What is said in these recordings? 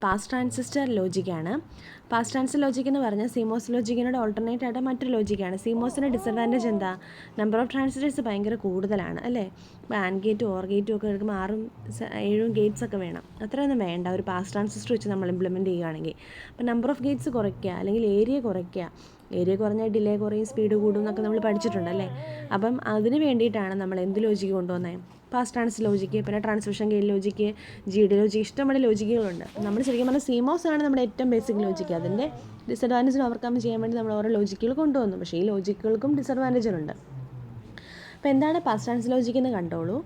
Pass transistor ലോജിക്കാണ്. Pass transistor logic എന്ന് പറഞ്ഞാൽ സിമോസ് ലോജിക്കിനോട് ഓൾട്ടർനേറ്റ് ആയിട്ട് മറ്റൊരു ലോജിക്കാണ്. സിമോസിൻ്റെ ഡിസഡ്വാൻറ്റേജ് എന്താ? നമ്പർ ഓഫ് ട്രാൻസിസ്റ്റേഴ്സ് ഭയങ്കര കൂടുതലാണ് അല്ലേ. ഇപ്പോൾ ആൻഡ് ഗേറ്റും ഓർ ഗേറ്റും ഒക്കെ എടുക്കുമ്പോൾ 6-7 ഗേറ്റ്സ് ഒക്കെ വേണം. അത്രയൊന്നും വേണ്ട ഒരു പാസ് ട്രാൻസിസ്റ്റർ വെച്ച് നമ്മൾ ഇംപ്ലിമെൻറ്റ് ചെയ്യുകയാണെങ്കിൽ. അപ്പോൾ നമ്പർ ഓഫ് ഗേറ്റ്സ് കുറയ്ക്കുക, അല്ലെങ്കിൽ ഏരിയ കുറയ്ക്കുക. ഏരിയ കുറഞ്ഞാൽ ഡിലേ കുറയും, സ്പീഡ് കൂടും എന്നൊക്കെ നമ്മൾ പഠിച്ചിട്ടുണ്ടല്ലേ. അപ്പം അതിന് വേണ്ടിയിട്ടാണ് നമ്മൾ എന്ത് ലോജിക്ക് കൊണ്ടുവന്നത്? പാസ് ട്രാൻസിസ്റ്റർ ലോജിക്ക്, പിന്നെ transmission gain logic, GD logic, ഇഷ്ടംപോലെ ലോജിക്കുകളുണ്ട്. നമ്മൾ ശരിക്കും പറഞ്ഞാൽ സിമോസ് ആണ് നമ്മുടെ ഏറ്റവും ബേസിക് ലോജിക്ക്. അതിൻ്റെ ഡിസഡ്വാൻറ്റേജിന് ഓവർകം ചെയ്യാൻ വേണ്ടി നമ്മൾ ഓരോ ലോജിക്കുകൾ കൊണ്ടുവന്നു. പക്ഷേ ഈ ലോജിക്കുകൾക്കും ഡിസഡ്വാൻറ്റേജുണ്ട്. അപ്പോൾ എന്താണ് പാസ് ട്രാൻസിസ്റ്റർ ലോജിക്ക് എന്ന് കണ്ടോളൂ.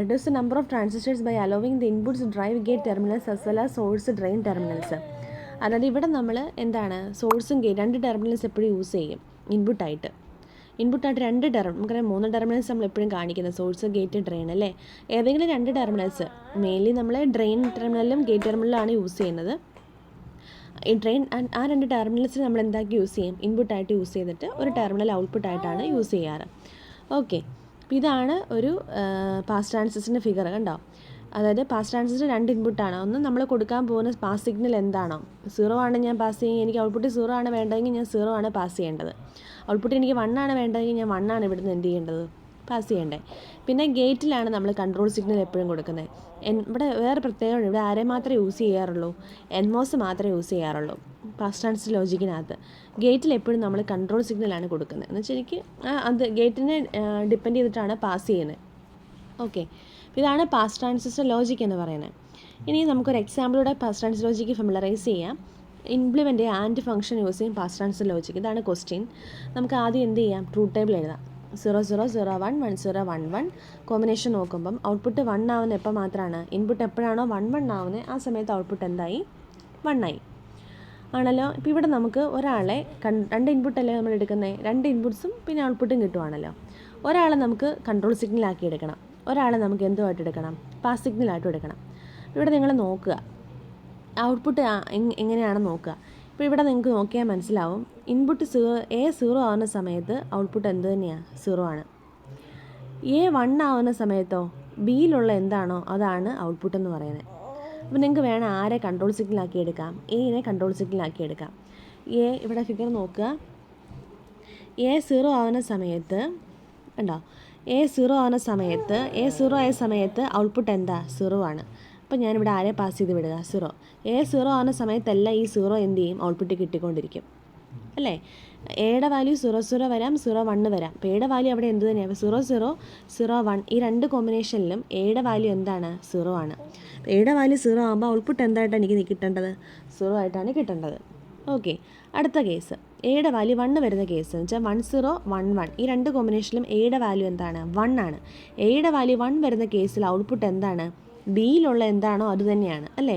Reduce the number of transistors by allowing the inputs drive gate terminals as well as source drain terminals. അതായത് ഇവിടെ നമ്മൾ എന്താണ് സോഴ്സും ഗേറ്റ് 2 ടെർമിനൽസ് എപ്പോഴും യൂസ് ചെയ്യും ഇൻപുട്ടായിട്ട് 2 നമുക്കറിയാം 3 ടെർമിനൽസ് നമ്മൾ എപ്പോഴും കാണിക്കുന്നത് സോഴ്സ് ഗേറ്റ് ഡ്രെയിൻ അല്ലേ. ഏതെങ്കിലും 2 ടെർമിനൽസ് മെയിൻലി നമ്മൾ ഡ്രെയിൻ ടെർമിനലും ഗേറ്റ് ടെർമിനലാണ് യൂസ് ചെയ്യുന്നത്. ഈ ഡ്രെയിൻ ആ 2 ടെർമിനൽസിൽ നമ്മൾ എന്താക്കി യൂസ് ചെയ്യും? ഇൻപുട്ടായിട്ട് യൂസ് ചെയ്തിട്ട് ഒരു ടെർമിനൽ ഔട്ട്പുട്ടായിട്ടാണ് യൂസ് ചെയ്യാറ്. ഓക്കെ, അപ്പോൾ ഇതാണ് ഒരു പാസ് ട്രാൻസിസ്റ്ററിൻ്റെ ഫിഗർ കണ്ടോ. അതായത് പാസ് ട്രാൻസിസ്റ്റർ 2 ഇൻപുട്ടാണ്. ഒന്ന് നമ്മൾ കൊടുക്കാൻ പോകുന്ന പാസ് സിഗ്നൽ എന്താണോ, 0 ആണ് ഞാൻ പാസ് ചെയ്യുക, എനിക്ക് ഔട്ട്പുട്ട് 0 ആണ് വേണ്ടതെങ്കിൽ ഞാൻ 0 ആണ് പാസ് ചെയ്യേണ്ടത്. ഔട്ട്പുട്ട് എനിക്ക് 1 ആണ് വേണ്ടതെങ്കിൽ ഞാൻ 1 ആണ് ഇവിടുന്ന് എന്ത് ചെയ്യേണ്ടത്? പാസ് ചെയ്യേണ്ടത്. പിന്നെ ഗേറ്റിലാണ് നമ്മൾ കൺട്രോൾ സിഗ്നൽ എപ്പോഴും കൊടുക്കുന്നത്. ഇവിടെ വേറെ പ്രത്യേകത, ഇവിടെ ആരെ മാത്രമേ യൂസ് ചെയ്യാറുള്ളൂ? NMOS മാത്രമേ യൂസ് ചെയ്യാറുള്ളൂ പാസ് ട്രാൻസിസ്റ്റർ ലോജിക്കിനകത്ത്. ഗേറ്റിൽ എപ്പോഴും നമ്മൾ കൺട്രോൾ സിഗ്നലാണ് കൊടുക്കുന്നത്. എന്ന് വെച്ചാൽ എനിക്ക് അത് ഗേറ്റിനെ ഡിപ്പെൻഡ് ചെയ്തിട്ടാണ് പാസ് ചെയ്യുന്നത്. ഓക്കെ, ഇതാണ് പാസ് ട്രാൻസിസ്റ്റർ ലോജിക് എന്ന് പറയുന്നത്. ഇനി നമുക്കൊരു എക്സാമ്പിളൂടെ പാസ് ട്രാൻസിസ്റ്റർ ലോജിക്ക് ഫെമിലറൈസ് ചെയ്യാം. ഇംപ്ലിമെൻ്റ് ആൻഡ് ഫംഗ്ഷൻ യൂസ് ചെയ്യും പാസ് ട്രാൻസിസ്റ്റർ ലോജിക്ക്. ഇതാണ് ക്വസ്റ്റ്യൻ. നമുക്ക് ആദ്യം എന്ത് ചെയ്യാം? ട്രൂത്ത് ടേബിൾ എഴുതാം. 0 0 0 1 1 0 1 1 കോമ്പിനേഷൻ നോക്കുമ്പം ഔട്ട്പുട്ട് 1 ആവുന്ന എപ്പോൾ മാത്രമാണ്? ഇൻപുട്ട് എപ്പോഴാണോ 1 1 ആവുന്നത് ആ സമയത്ത് ഔട്ട്പുട്ട് എന്തായി? 1 ആയി ആണല്ലോ. ഇപ്പോൾ ഇവിടെ നമുക്ക് ഒരാളെ 2 ഇൻപുട്ടല്ലേ നമ്മൾ എടുക്കുന്നത്, 2 ഇൻപുട്സും പിന്നെ ഔട്ട്പുട്ടും കിട്ടുവാണല്ലോ. ഒരാളെ നമുക്ക് കൺട്രോൾ സിഗ്നലാക്കി എടുക്കണം, ഒരാളെ നമുക്ക് എന്തുമായിട്ട് എടുക്കണം? പാസ് സിഗ്നലായിട്ട് എടുക്കണം. ഇവിടെ നിങ്ങൾ നോക്കുക ഔട്ട്പുട്ട് എങ്ങനെയാണെന്ന് നോക്കുക. ഇപ്പോൾ ഇവിടെ നിങ്ങൾക്ക് നോക്കിയാൽ മനസ്സിലാവും ഇൻപുട്ട് 0 ആവുന്ന സമയത്ത് ഔട്ട്പുട്ട് എന്ത് തന്നെയാണ്? 0 ആണ്. 1 ആവുന്ന സമയത്തോ ബിയിലുള്ള എന്താണോ അതാണ് ഔട്ട്പുട്ട് എന്ന് പറയുന്നത്. അപ്പോൾ നിങ്ങൾക്ക് വേണം ആരെ കൺട്രോൾ സിഗ്നലാക്കി എടുക്കാം? എനെ കൺട്രോൾ സിഗ്നലാക്കി എടുക്കാം. ഇവിടെ ഫിഗർ നോക്കുക. 0 ആവുന്ന സമയത്ത് ഉണ്ടോ? 0 ആവുന്ന സമയത്ത് 0 ആയ സമയത്ത് ഔട്ട്പുട്ട് എന്താ? 0 ആണ്. അപ്പോൾ ഞാനിവിടെ ആരെ പാസ് ചെയ്ത് വിടുക? 0. 0 ആവുന്ന സമയത്തെല്ലാം ഈ 0 എന്ത് ചെയ്യും? ഔട്ട്പുട്ട് കിട്ടിക്കൊണ്ടിരിക്കും അല്ലേ. എയുടെ വാല്യൂ 0 0 വരാം, 0 1 വരാം. അപ്പോൾ എയുടെ വാല്യൂ അവിടെ എന്ത് തന്നെയാണ്? 0 0 0 1 ഈ 2 കോമ്പിനേഷനിലും എയുടെ വാല്യൂ എന്താണ്? 0 ആണ്. എയുടെ വാല്യൂ 0 ആകുമ്പോൾ ഔട്ട്പുട്ട് എന്തായിട്ടാണ് എനിക്ക് കിട്ടേണ്ടത്? 0 ആയിട്ടാണ് കിട്ടേണ്ടത്. ഓക്കെ, അടുത്ത കേസ് എയുടെ വാല്യൂ 1 വരുന്ന കേസ് എന്ന് വെച്ചാൽ 1 0 1 1 ഈ 2 കോമ്പിനേഷനിലും എയുടെ വാല്യൂ എന്താണ്? 1 ആണ്. എയുടെ വാല്യൂ 1 വരുന്ന കേസിൽ ഔട്ട്പുട്ട് എന്താണ്? ബിയിലുള്ള എന്താണോ അത് തന്നെയാണ് അല്ലേ.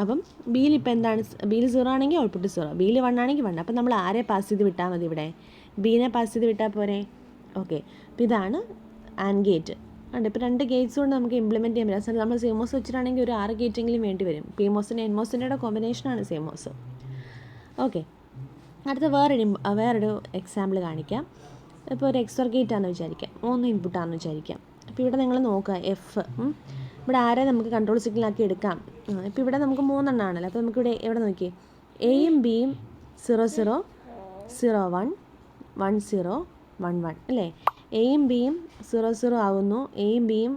അപ്പം ബിയിൽ ഇപ്പോൾ എന്താണ്? ബിയിൽ 0 ആണെങ്കിൽ ഔട്ട്പുട്ട് 0, ബിയിൽ 1 ആണെങ്കിൽ 1. അപ്പം നമ്മൾ ആരെ പാസ് ചെയ്ത് വിട്ടാൽ മതി? ഇവിടെ ബീനെ പാസ് ചെയ്ത് വിട്ടാൽ പോരെ. ഓക്കെ, അപ്പോൾ ഇതാണ് ആൻഡ് ഗേറ്റ് ഉണ്ട്. ഇപ്പോൾ 2 ഗേറ്റ്സ് കൊണ്ട് നമുക്ക് ഇംപ്ലിമെൻറ്റ് ചെയ്യാൻ പറ്റും. നമ്മൾ സിമോസ് വെച്ചിട്ടാണെങ്കിൽ ഒരു 6 ഗേറ്റെങ്കിലും വേണ്ടി വരും. PMOസിൻ്റെ NMOസിൻ്റെ കോമ്പിനേഷനാണ് സിമോസ്. ഓക്കെ, അടുത്ത വേറൊരു എക്സാമ്പിൾ കാണിക്കാം. ഇപ്പോൾ ഒരു XOR ഗേറ്റാണെന്ന് വിചാരിക്കാം, 3 ഇൻപുട്ടാണെന്ന് വിചാരിക്കാം. അപ്പോൾ ഇവിടെ നിങ്ങൾ നോക്കുക F ഇവിടെ ആരെ നമുക്ക് കൺട്രോൾ സിഗ്നലാക്കി എടുക്കാം? ഇപ്പോൾ ഇവിടെ നമുക്ക് 3 എണ്ണമാണല്ലോ. അപ്പോൾ നമുക്കിവിടെ എവിടെ നോക്കി എയും ബിയും 0 0 0 1 1 0 1 1 അല്ലേ. എയും ബിയും 0 0 ആകുന്നു. എയും ബിയും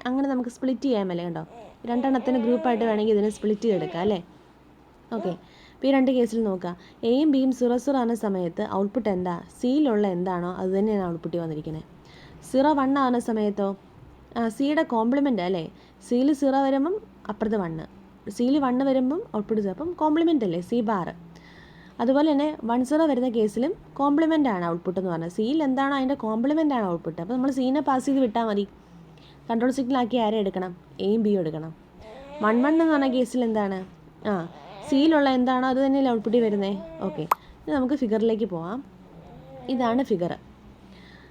അങ്ങനെ നമുക്ക് സ്പ്ലിറ്റ് ചെയ്യാമല്ലേ. കണ്ടോ, 2 എണ്ണത്തിന് ഗ്രൂപ്പായിട്ട് വേണമെങ്കിൽ ഇതിനെ സ്പ്ലിറ്റ് ചെയ്തെടുക്കാം അല്ലേ. ഓക്കെ, ഇപ്പോൾ ഈ 2 കേസിൽ നോക്കുക. എയും ബിയും 0 0 ആവുന്ന സമയത്ത് ഔട്ട്പുട്ട് എന്താ? സിയിലുള്ള എന്താണോ അത് തന്നെയാണ് ഔട്ട്പുട്ട് വന്നിരിക്കുന്നത്. 0 1 ആവുന്ന സമയത്തോ സിയുടെ കോംപ്ലിമെൻ്റ് അല്ലേ. സിയിൽ 0 വരുമ്പം അപ്പുറത്ത് 1, സിയിൽ 1 വരുമ്പം ഔട്ട്പുട്ട് 0. അപ്പം കോംപ്ലിമെൻ്റ് അല്ലേ സി ബാർ. അതുപോലെ തന്നെ 1 0 വരുന്ന കേസിലും കോംപ്ലിമെൻ്റ് ആണ് ഔട്ട്പുട്ട് എന്ന് പറഞ്ഞാൽ. സിയിൽ എന്താണോ അതിൻ്റെ കോംപ്ലിമെൻ്റ് ആണ് ഔട്ട്പുട്ട്. അപ്പോൾ നമ്മൾ സീനെ പാസ് ചെയ്ത് വിട്ടാൽ മതി. കൺട്രോൾ സിഗ്നലാക്കി ആരെ എടുക്കണം? എയും ബിയും എടുക്കണം. 1 1 എന്ന് പറഞ്ഞ കേസിൽ എന്താണ്? സിയിലുള്ള എന്താണോ അത് തന്നെയല്ലേ ഔട്ട്പുട്ടിൽ വരുന്നത്. ഓക്കെ, ഇനി നമുക്ക് ഫിഗറിലേക്ക് പോവാം. ഇതാണ് ഫിഗർ.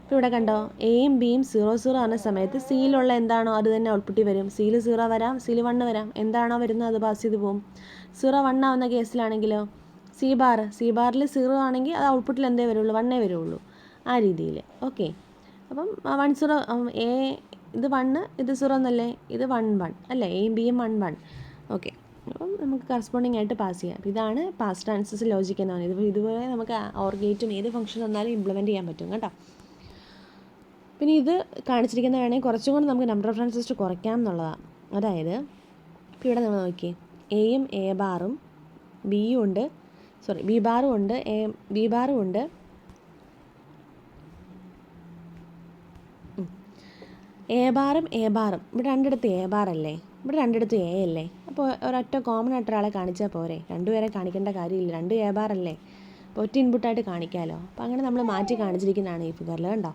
ഇപ്പോൾ ഇവിടെ കണ്ടോ എയും ബിയും 0 0 ആവുന്ന സമയത്ത് സിയിലുള്ള എന്താണോ അത് തന്നെ ഔട്ട്പുട്ടിൽ വരും. സിയിൽ 0 വരാം, സിയിൽ 1 വരാം. എന്താണോ വരുന്നത് അത് പാസ് ചെയ്ത് പോകും. 0 1 ആവുന്ന കേസിലാണെങ്കിലോ സി ബാറിൽ 0 ആണെങ്കിൽ അത് ഔട്ട്പുട്ടിൽ എന്തേ വരുള്ളൂ? 1 വരുള്ളൂ. ആ രീതിയിൽ. ഓക്കെ, അപ്പം 1 0 ഇത് 1 ഇത് 0 എന്നല്ലേ, ഇത് 1 1 അല്ലേ. എയും ബിയും 1 1. ഓക്കെ, അപ്പം നമുക്ക് കറസ്പോണ്ടിങ് ആയിട്ട് പാസ് ചെയ്യാം. അപ്പോൾ ഇതാണ് പാസ്റ്റ് ട്രാൻസിസ്റ്റർ ലോജിക് എന്ന് പറയുന്നത്. ഇതുപോലെ നമുക്ക് ഓർ ഗേറ്റും ഏത് ഫംഗ്ഷൻ തന്നാലും ഇംപ്ലിമെൻറ്റ് ചെയ്യാൻ പറ്റും കേട്ടോ. പിന്നെ ഇത് കാണിച്ചിരിക്കുന്ന വേണമെങ്കിൽ കുറച്ചും കൂടി നമുക്ക് നമ്പർ ഓഫ് ട്രാൻസിസ്റ്റർ കുറയ്ക്കാം എന്നുള്ളതാണ്. അതായത് ഇപ്പോൾ ഇവിടെ നമ്മൾ നോക്കി എയും എ ബാറും ബിയും ഉണ്ട്, ബി ബാറും ഉണ്ട്, ബി ബാറും ഉണ്ട്, എ ബാറും ഇവിടെ രണ്ടിടത്ത് എ ബാറല്ലേ, ഇവിടെ രണ്ടിടത്ത് എ അല്ലേ. അപ്പോൾ ഒരൊറ്റ കോമൺ ആയിട്ട് ഒരാളെ കാണിച്ചാൽ പോരെ, രണ്ടുപേരെ കാണിക്കേണ്ട കാര്യമില്ല, രണ്ട് എ ബാറല്ലേ, അപ്പോൾ ഒറ്റ ഇൻപുട്ടായിട്ട് കാണിക്കാമല്ലോ. അപ്പോൾ അങ്ങനെ നമ്മൾ മാറ്റി കാണിച്ചിരിക്കുന്നതാണ് ഈ ഫിഗറിൽ കണ്ടോ.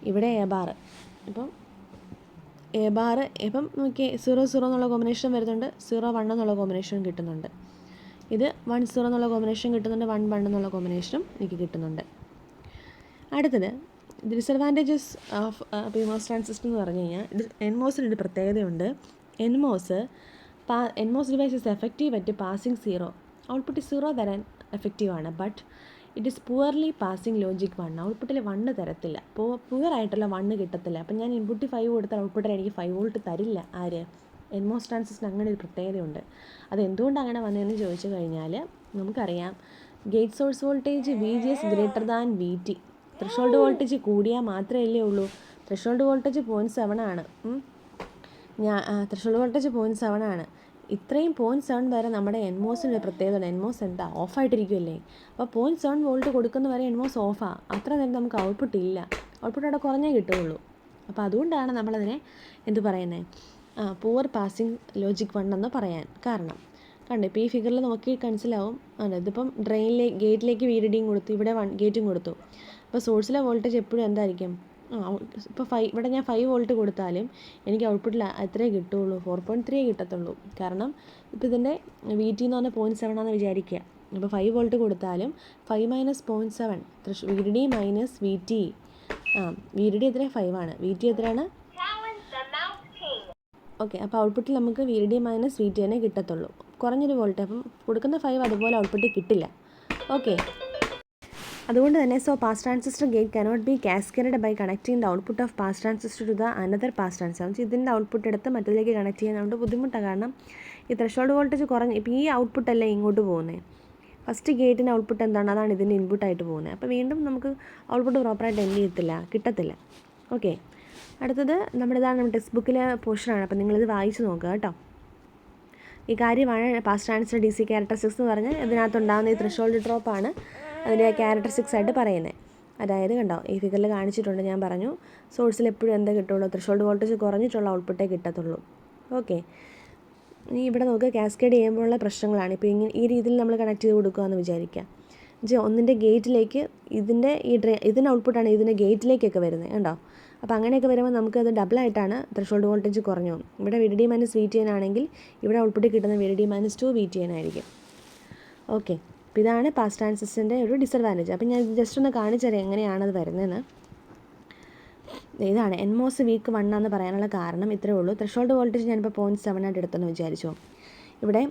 ഇവിടെ എ ബാർ, ഇപ്പം എ ബാർ ഇപ്പം നോക്കി 0 എന്നുള്ള കോമ്പിനേഷൻ വരുന്നുണ്ട്, 0 1 എന്നുള്ള കോമ്പിനേഷൻ കിട്ടുന്നുണ്ട്. ഇത് 1 0 എന്നുള്ള കോമ്പിനേഷൻ കിട്ടുന്നുണ്ട്, 1 1 എന്നുള്ള കോമ്പിനേഷനും എനിക്ക് കിട്ടുന്നുണ്ട്. അടുത്തത് ഡിസഡ്വാൻറ്റേജസ് ഓഫ് PMOS ട്രാൻസിസ്റ്റർ എന്ന് പറഞ്ഞു കഴിഞ്ഞാൽ NMOSന് ഒരു പ്രത്യേകതയുണ്ട്. NMOS device is effective at passing 0, output 0 തരാൻ എഫക്റ്റീവാണ്. But it is poorly passing logic 1, ഔട്ട്പുട്ടിൽ 1 തരത്തില്ല, പുവർ ആയിട്ടുള്ള 1 കിട്ടത്തില്ല. അപ്പം ഞാൻ ഇൻപുട്ട് 5 കൊടുത്താൽ ഔട്ട്പുട്ടിൽ എനിക്ക് 5 വോൾട്ട് തരില്ല. ആര്? NMOS ട്രാൻസിസ്റ്റർ അങ്ങനെ ഒരു പ്രത്യേകതയുണ്ട്. അത് എന്തുകൊണ്ട് അങ്ങനെ വന്നതെന്ന് ചോദിച്ചു കഴിഞ്ഞാൽ നമുക്കറിയാം, gate source voltage VGS greater than VT, threshold voltage കൂടിയാൽ മാത്രമല്ലേ ഉള്ളൂ. ത്രെഷോൾഡ് വോൾട്ടേജ് 0.7 ആണ്. ത്രെഷോൾഡ് വോൾട്ടേജ് 0.7 ആണ്. ഇത്രയും 0.7 വരെ നമ്മുടെ NMOSൻ്റെ പ്രത്യേകത. NMOS എന്താ ഓഫായിട്ടിരിക്കുമല്ലേ, അപ്പോൾ 0.7 വോൾട്ട് കൊടുക്കുന്ന വരെ NMOS ഓഫാണ്. അത്ര നേരം നമുക്ക് ഔട്ട്പുട്ട് ഇല്ല, ഔട്ട്പുട്ട് അവിടെ കുറഞ്ഞേ കിട്ടുകയുള്ളൂ. അപ്പോൾ അതുകൊണ്ടാണ് നമ്മളതിനെ എന്ത് പറയുന്നത്, പുവർ പാസിംഗ് ലോജിക് 1 എന്ന് പറയാൻ കാരണം. കണ്ടോ, ഇപ്പോൾ ഈ ഫിഗറിൽ നോക്കി മനസ്സിലാവും. ഇതിപ്പം ഗേറ്റിലേക്ക് VDDയും കൊടുത്തു, ഇവിടെ ഗേറ്റും കൊടുത്തു. അപ്പോൾ സോഴ്സിലെ വോൾട്ടേജ് എപ്പോഴും എന്തായിരിക്കും, ഇപ്പോൾ ഇവിടെ ഞാൻ 5 വോൾട്ട് കൊടുത്താലും എനിക്ക് ഔട്ട്പുട്ടിൽ എത്രയേ കിട്ടുകയുള്ളൂ, 4.3 കിട്ടത്തുള്ളൂ. കാരണം ഇപ്പോൾ ഇതിൻ്റെ VT എന്ന് പറഞ്ഞാൽ 0.7 ആണെന്ന് വിചാരിക്കുക. അപ്പോൾ 5 വോൾട്ട് കൊടുത്താലും 5 - 0.7 VDD മൈനസ് VT. VDD എത്രയാണ്? 5 ആണ്. VT എത്രയാണ്? ഓക്കെ. അപ്പോൾ ഔട്ട്പുട്ടിൽ നമുക്ക് VDD മൈനസ് VT തന്നെ കിട്ടത്തുള്ളൂ, കുറഞ്ഞൊരു വോൾട്ട്. അപ്പം കൊടുക്കുന്ന 5 അതുപോലെ ഔട്ട്പുട്ടിൽ കിട്ടില്ല. ഓക്കെ. അതുകൊണ്ട് തന്നെ pass transistor gate cannot be cascaded by connecting the output of pass transistor to the another pass transistor. ഇതിൻ്റെ ഔട്ട്പുട്ട് എടുത്ത് മറ്റേതിലേക്ക് കണക്ട് ചെയ്യാനുണ്ട് ബുദ്ധിമുട്ടാണ്. കാരണം ഈ ത്രെഷോൾഡ് വോൾട്ടേജ് കുറഞ്ഞ് ഇപ്പോൾ ഈ ഔട്ട്പുട്ടല്ലേ ഇങ്ങോട്ട് പോകുന്നത്. ഫസ്റ്റ് ഗേറ്റിൻ്റെ ഔട്ട്പുട്ട് എന്താണ്, അതാണ് ഇതിൻ്റെ ഇൻപുട്ടായിട്ട് പോകുന്നത്. അപ്പോൾ വീണ്ടും നമുക്ക് ഔട്ട്പുട്ട് പ്രോപ്പറായിട്ട് കിട്ടത്തില്ല. ഓക്കെ. അടുത്തത് നമ്മുടെ ടെക്സ്റ്റ് ബുക്കിലെ പോർഷനാണ്. അപ്പോൾ നിങ്ങളിത് വായിച്ച് നോക്കുക കേട്ടോ. ഈ കാര്യമാണ് പാസ് ട്രാൻസിസ്റ്റർ DC ക്യാരക്ടറിസ്റ്റിക്സ് എന്ന് പറഞ്ഞാൽ ഇതിനകത്തുണ്ടാകുന്ന ഈ ത്രെഷോൾഡ് ഡ്രോപ്പാണ് അതിൻ്റെ ക്യാരക്ടറിസ്റ്റിക്സ് ആയിട്ട് പറയുന്നത്. അതായത് കണ്ടോ, ഈ ഫിഗറിൽ കാണിച്ചിട്ടുണ്ട്. ഞാൻ പറഞ്ഞു സോഴ്സിൽ എപ്പോഴും എന്താ കിട്ടുള്ളൂ, ത്രെഷോൾഡ് വോൾട്ടേജ് കുറഞ്ഞിട്ടുള്ള ഔട്ട്പുട്ടേ കിട്ടത്തുള്ളൂ. ഓക്കെ. ഇനി ഇവിടെ നമുക്ക് കാസ്കേഡ് ചെയ്യുമ്പോഴുള്ള പ്രശ്നങ്ങളാണ്. ഇപ്പോൾ ഈ രീതിയിൽ നമ്മൾ കണക്ട് ചെയ്ത് കൊടുക്കുകയെന്ന് വിചാരിക്കുക. ഒന്നിൻ്റെ ഗേറ്റിലേക്ക് ഇതിൻ്റെ ഔട്ട്പുട്ടാണ് ഇതിൻ്റെ ഗേറ്റിലേക്കൊക്കെ വരുന്നത് കണ്ടോ. അപ്പോൾ അങ്ങനെയൊക്കെ വരുമ്പോൾ നമുക്കത് ഡബിളായിട്ടാണ് ത്രെഷോൾഡ് വോൾട്ടേജ് കുറഞ്ഞു. ഇവിടെ VDD മൈനസ് VTN ആണെങ്കിൽ ഇവിടെ ഔട്ട്പുട്ട് കിട്ടുന്ന VDD മൈനസ് 2 VTN ആയിരിക്കും. ഓക്കെ. അപ്പോൾ ഇതാണ് പാസ് ട്രാൻസിസ്റ്ററിൻ്റെ ഒരു ഡിസഡ്വാൻറ്റേജ്. അപ്പോൾ ഞാൻ ജസ്റ്റ് ഒന്ന് കാണിച്ചുതരാം എങ്ങനെയാണത് വരുന്നതെന്ന്. ഇതാണ് NMOS വീക്ക് 1 എന്ന് പറയാനുള്ള കാരണം ഇത്രയേ ഉള്ളൂ. ത്രെഷോൾഡ് വോൾട്ടേജ് ഞാനിപ്പോൾ 0.7 ആയിട്ട് എടുത്തെന്ന് വിചാരിച്ചു. ഇവിടെ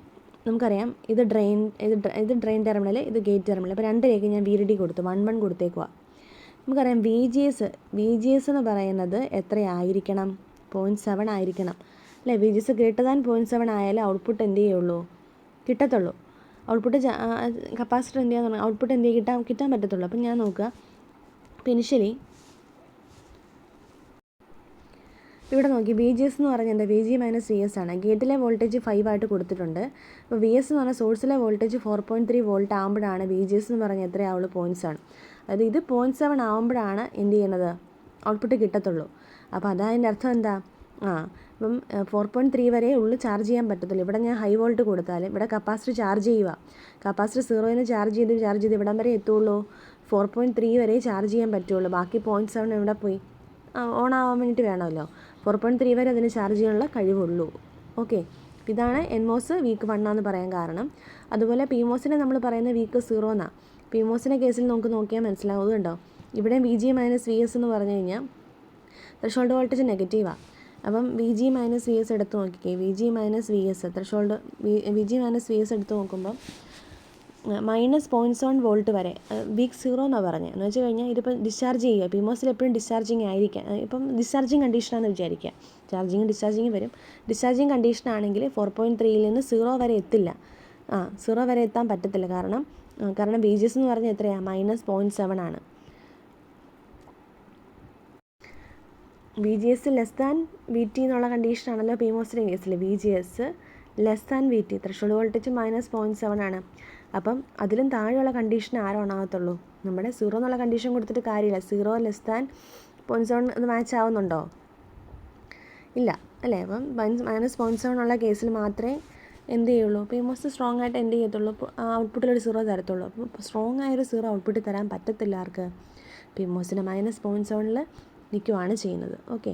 നമുക്കറിയാം ഇത് ഡ്രെയിൻ ടെർമിനൽ, ഇത് ഗേറ്റ് ടെർമിനൽ. അപ്പോൾ രണ്ടിലേക്ക് ഞാൻ VDD കൊടുത്തു, 1 കൊടുത്തേക്കുക. നമുക്കറിയാം VGS എന്ന് പറയുന്നത് എത്രയായിരിക്കണം, 0.7 ആയിരിക്കണം അല്ലേ. VGS ഗ്രേറ്റർ ദാൻ 0.7 ആയാലും ഔട്ട്പുട്ട് എന്ത് ചെയ്യുള്ളൂ, കിട്ടത്തുള്ളൂ. ഔട്ട്പുട്ട് കപ്പാസിറ്റർ എന്ത് ചെയ്യാന്ന് പറഞ്ഞാൽ ഔട്ട്പുട്ട് എന്ത് കിട്ടാൻ പറ്റത്തുള്ളൂ. അപ്പം ഞാൻ നോക്കുക, അപ്പോൾ ഇനിഷ്യലി ഇവിടെ നോക്കി VGS എന്ന് പറഞ്ഞാൽ എന്താ, VG മൈനസ് VS ആണ്. ഗേറ്റിലെ വോൾട്ടേജ് 5 ആയിട്ട് കൊടുത്തിട്ടുണ്ട്. അപ്പോൾ VS എന്ന് പറഞ്ഞാൽ സോഴ്സിലെ വോൾട്ടേജ് 4.3 വോൾട്ട് ആകുമ്പോഴാണ് VGS എന്ന് പറഞ്ഞാൽ എത്രയാവുള്ളൂ, 0.7. അതായത് ഇത് 0.7 ആകുമ്പോഴാണ് എന്ത് ചെയ്യണത്, ഔട്ട്പുട്ട് കിട്ടത്തുള്ളൂ. അപ്പോൾ അതിൻ്റെ അർത്ഥം എന്താ, അപ്പം 4.3 വരെ ഉള്ളു ചാർജ് ചെയ്യാൻ പറ്റത്തുള്ളൂ. ഇവിടെ ഞാൻ ഹൈ വോൾട്ട് കൊടുത്താലും ഇവിടെ കപ്പാസിറ്റർ ചാർജ് ചെയ്യുക, കപ്പാസിറ്റർ 0 ചാർജ് ചെയ്ത് ഇവിടം വരെ എത്തുള്ളൂ. 4.3 വരെ ചാർജ് ചെയ്യാൻ പറ്റുള്ളൂ. ബാക്കി 0.7 ഇവിടെ പോയി ഓൺ ആവാൻ വേണ്ടിയിട്ട് വേണമല്ലോ. 4.3 വരെ അതിന് ചാർജ് ചെയ്യാനുള്ള കഴിവുള്ളൂ. ഓക്കെ. ഇതാണ് NMOS വീക്ക് 1 എന്ന് പറയാൻ കാരണം. അതുപോലെ PMOSനെ നമ്മൾ പറയുന്ന വീക്ക് 0 എന്നാണ്. PMOSൻ്റെ കേസിൽ നമുക്ക് നോക്കിയാൽ മനസ്സിലാവും. കണ്ടോ, ഇവിടെ VG മൈനസ് VS എന്ന് പറഞ്ഞു കഴിഞ്ഞാൽ ത്രെഷോൾഡ് വോൾട്ടേജ് നെഗറ്റീവാണ്. അപ്പം VG മൈനസ് VS എടുത്ത് നോക്കിക്കേ, VG മൈനസ് VS എടുത്ത് നോക്കുമ്പം -0.7 വോൾട്ട് വരെ വീക്ക് 0 എന്നാണ് പറഞ്ഞത്. എന്ന് വെച്ച് കഴിഞ്ഞാൽ ഇതിപ്പോൾ ഡിസ്ചാർജ് ചെയ്യുക, PMOSൽ എപ്പോഴും ഡിസ്ചാർജിങ് ആയിരിക്കാം. ഇപ്പം ഡിസ്ചാർജിങ് കണ്ടീഷനാണെന്ന് വിചാരിക്കുക. ചാർജിങ് ഡിസ്ചാർജിങ് വരും. ഡിസ്ചാർജിങ് കണ്ടീഷൻ ആണെങ്കിൽ 4.3 നിന്ന് 0 വരെ എത്തില്ല. 0 വരെ എത്താൻ പറ്റത്തില്ല. കാരണം VGS എന്ന് പറഞ്ഞാൽ എത്രയാണ്? -0.7 ആണ്. VGS < എന്നുള്ള കണ്ടീഷനാണല്ലോ PMOSൻ്റെ കേസിൽ. VGS < ത്രഷോൾഡ് വോൾട്ടേജ് -0.7 ആണ്. അപ്പം അതിലും താഴെയുള്ള കണ്ടീഷൻ ആരോ ആകത്തുള്ളൂ. നമ്മുടെ 0 എന്നുള്ള കണ്ടീഷൻ കൊടുത്തിട്ട് കാര്യമില്ല. 0 0.7 അത് മാച്ച് ആവുന്നുണ്ടോ? ഇല്ല അല്ലേ? അപ്പം -0.7 ഉള്ള കേസിൽ മാത്രമേ എന്ത് ചെയ്യുള്ളൂ? PMOS സ്ട്രോങ് ആയിട്ട് എന്ത് ചെയ്യത്തുള്ളൂ? ഔട്ട്പുട്ടിലൊരു 0 തരത്തുള്ളൂ. അപ്പോൾ സ്ട്രോങ് ആയൊരു 0 ഔട്ട്പുട്ടിൽ തരാൻ പറ്റത്തില്ല. ആർക്ക്? PMOSന് -0.7 നിൽക്കുവാണ് ചെയ്യുന്നത്. ഓക്കെ.